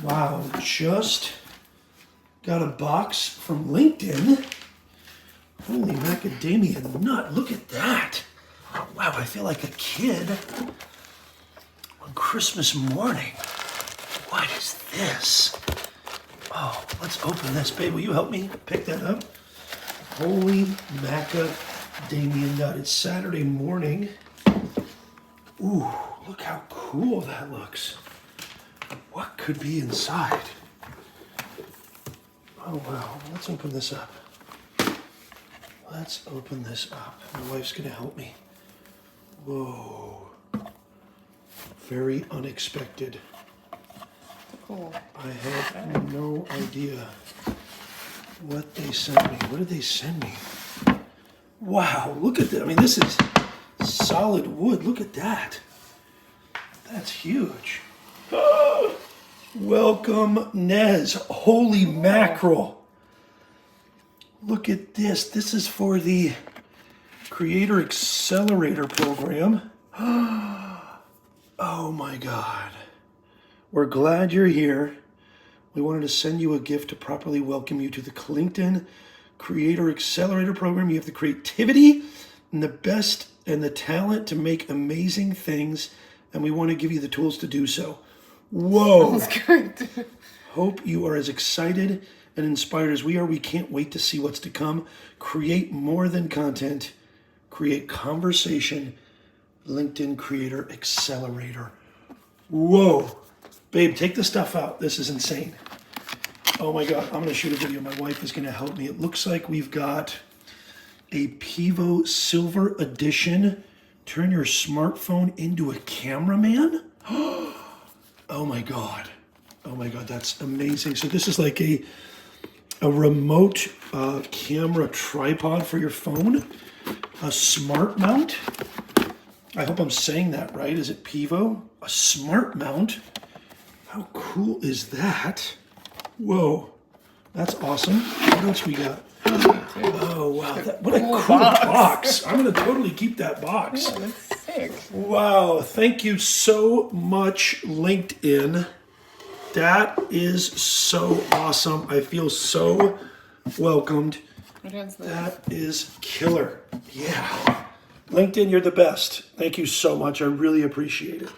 Wow, just got a box from LinkedIn. Holy macadamia nut, look at that. Wow, I feel like a kid on Christmas morning. What is this? Oh, let's open this. Babe, will you help me pick that up? Holy macadamia nut. It's Saturday morning. Ooh, look how cool that looks. What could be inside? Oh, wow. Let's open this up. Let's open this up. My wife's going to help me. Whoa. Very unexpected. Cool. I had no idea what they sent me. What did they send me? Wow, look at that. I mean, this is solid wood. Look at that. That's huge. Welcome, Nez. Holy mackerel. Look at this. This is for the Creator Accelerator program. Oh my God. We're glad you're here. We wanted to send you a gift to properly welcome you to the LinkedIn Creator Accelerator program. You have the creativity and the best and the talent to make amazing things, and we want to give you the tools to do so. Whoa. That's good. Hope you are as excited and inspired as we are. We can't wait to see what's to come. Create more than content. Create conversation. LinkedIn Creator Accelerator. Whoa. Babe, take the stuff out. This is insane. Oh my God, I'm going to shoot a video. My wife is going to help me. It looks like we've got a Pivo Silver Edition. Turn your smartphone into a cameraman. Oh my God. Oh my God, that's amazing. So this is like a remote camera tripod for your phone. A smart mount. I hope I'm saying that right. Is it Pivo? A smart mount. How cool is that? Whoa, that's awesome. What else we got? Oh, wow. What a cool box. I'm going to totally keep that box. Yeah, that's sick. Wow. Thank you so much, LinkedIn. That is so awesome. I feel so welcomed. What is this? That is killer. Yeah. LinkedIn, you're the best. Thank you so much. I really appreciate it.